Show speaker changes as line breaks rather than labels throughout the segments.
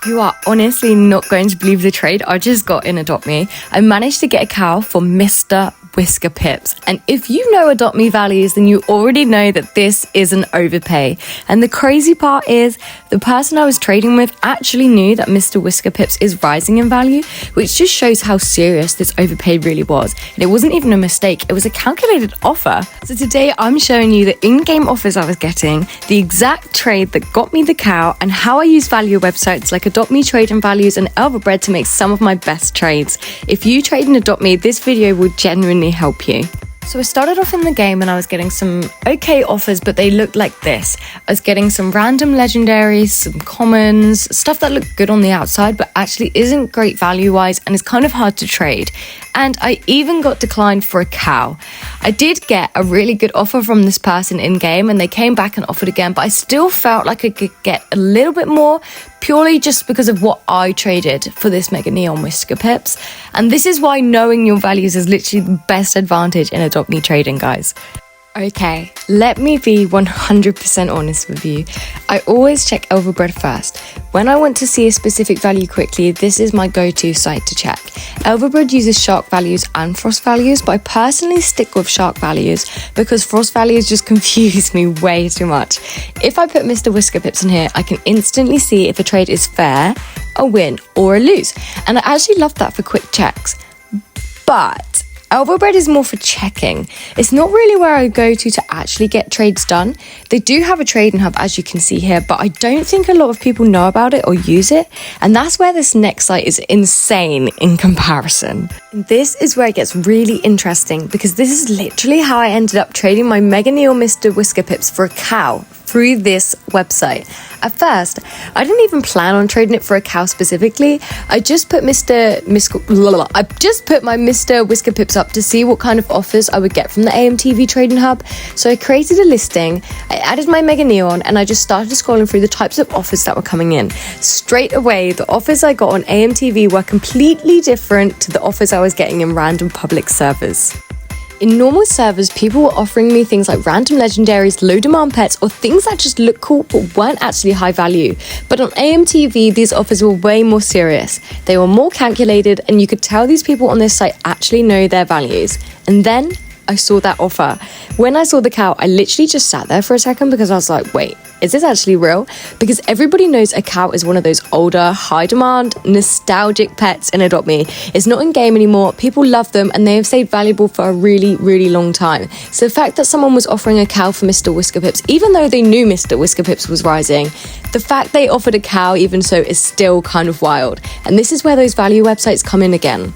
You are honestly not going to believe the trade I just got in Adopt Me. I managed to get a cow for Mr Whiskerpips. And if you know Adopt Me values, then you already know that this is an overpay. And the crazy part is, the person I was trading with actually knew that Mr Whiskerpips is rising in value, which just shows how serious this overpay really was. And it wasn't even a mistake, it was a calculated offer. So today I'm showing you the in-game offers I was getting, the exact trade that got me the cow, and how I use value websites like Adopt Me Trading Values and Elvebredd to make some of my best trades. If you trade in Adopt Me, this video will genuinely help you. So I started off in the game and I was getting some okay offers, but they looked like this. I was getting some random legendaries, some commons, stuff that looked good on the outside but actually isn't great value-wise and is kind of hard to trade. And I even got declined for a cow. I did get a really good offer from this person in-game and they came back and offered again, but I still felt like I could get a little bit more purely just because of what I traded for this Mega Neon Whiskerpips. And this is why knowing your values is literally the best advantage in Adopt Me trading, guys. Okay, let me be 100% honest with you. I always check Elvebredd first. When I want to see a specific value quickly, this is my go-to site to check. Elvebredd uses shark values and frost values, but I personally stick with shark values because frost values just confuse me way too much. If I put Mr Whiskerpips in here, I can instantly see if a trade is fair, a win, or a lose. And I actually love that for quick checks. But Elvebredd is more for checking. It's not really where I go to actually get trades done. They do have a trading hub, as you can see here, but I don't think a lot of people know about it or use it. And that's where this next site is insane in comparison. This is where it gets really interesting because this is literally how I ended up trading my Mega Neon Mr Whiskerpips for a cow through this website. At first, I didn't even plan on trading it for a cow specifically. I just put my Mr Whiskerpips up to see what kind of offers I would get from the AMTV trading hub. So I created a listing, I added my Mega Neon, and I just started scrolling through the types of offers that were coming in. Straight away, the offers I got on AMTV were completely different to the offers I was getting in random public servers. In normal servers, people were offering me things like random legendaries, low demand pets, or things that just look cool but weren't actually high value. But on AMTV, these offers were way more serious. They were more calculated, and you could tell these people on this site actually know their values. And then I saw that offer. When I saw the cow, I literally just sat there for a second because I was like, wait, is this actually real? Because everybody knows a cow is one of those older, high demand, nostalgic pets in Adopt Me. It's not in game anymore, people love them, and they have stayed valuable for a really, really long time. So the fact that someone was offering a cow for Mr Whiskerpips, even though they knew Mr Whiskerpips was rising, the fact they offered a cow even so is still kind of wild. And this is where those value websites come in again.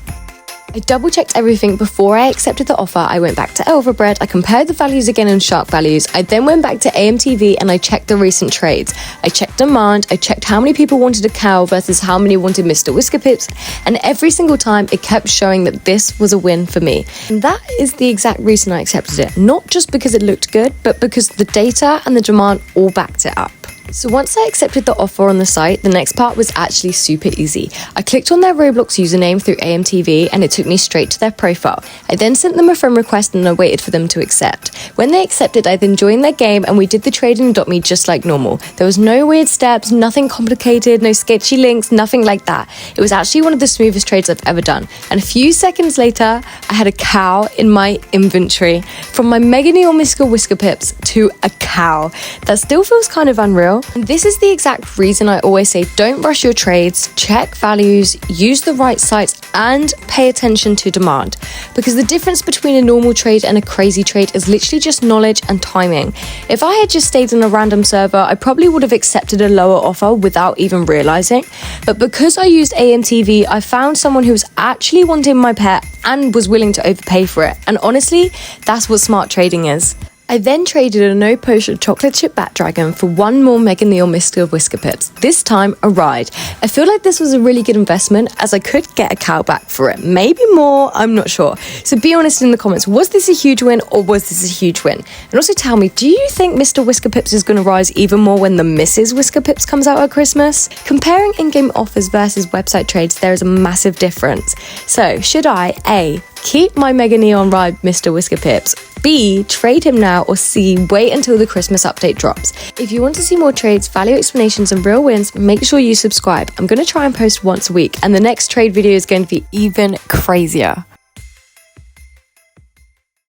I double checked everything before I accepted the offer. I went back to Elvebredd, I compared the values again in shark values, I then went back to AMTV and I checked the recent trades. I checked demand, I checked how many people wanted a cow versus how many wanted Mr Whiskerpips, and every single time it kept showing that this was a win for me. And that is the exact reason I accepted it, not just because it looked good, but because the data and the demand all backed it up. So once I accepted the offer on the site, the next part was actually super easy. I clicked on their Roblox username through AMTV and it took me straight to their profile. I then sent them a friend request and I waited for them to accept. When they accepted, I then joined their game and we did the trade in Adopt Me just like normal. There was no weird steps, nothing complicated, no sketchy links, nothing like that. It was actually one of the smoothest trades I've ever done. And a few seconds later, I had a cow in my inventory. From my Mega Neon Mr Whiskerpips to a cow. That still feels kind of unreal. And this is the exact reason I always say don't rush your trades, check values, use the right sites, and pay attention to demand. Because the difference between a normal trade and a crazy trade is literally just knowledge and timing. If I had just stayed on a random server, I probably would have accepted a lower offer without even realizing. But because I used AMTV, I found someone who was actually wanting my pet and was willing to overpay for it. And honestly, that's what smart trading is. I then traded a no potion chocolate chip bat dragon for one more Mega Neon Mr Whiskerpips, this time a ride. I feel like this was a really good investment as I could get a cow back for it, maybe more, I'm not sure. So be honest in the comments, was this a huge win or was this a huge win? And also tell me, do you think Mr Whiskerpips is going to rise even more when the Mrs Whiskerpips comes out at Christmas? Comparing in-game offers versus website trades, there is a massive difference. So should I A, keep my Mega Neon ride Mr Whiskerpips, B, trade him now, or C, wait until the Christmas update drops. If you want to see more trades, value explanations, and real wins, make sure you subscribe. I'm going to try and post once a week, and the next trade video is going to be even crazier.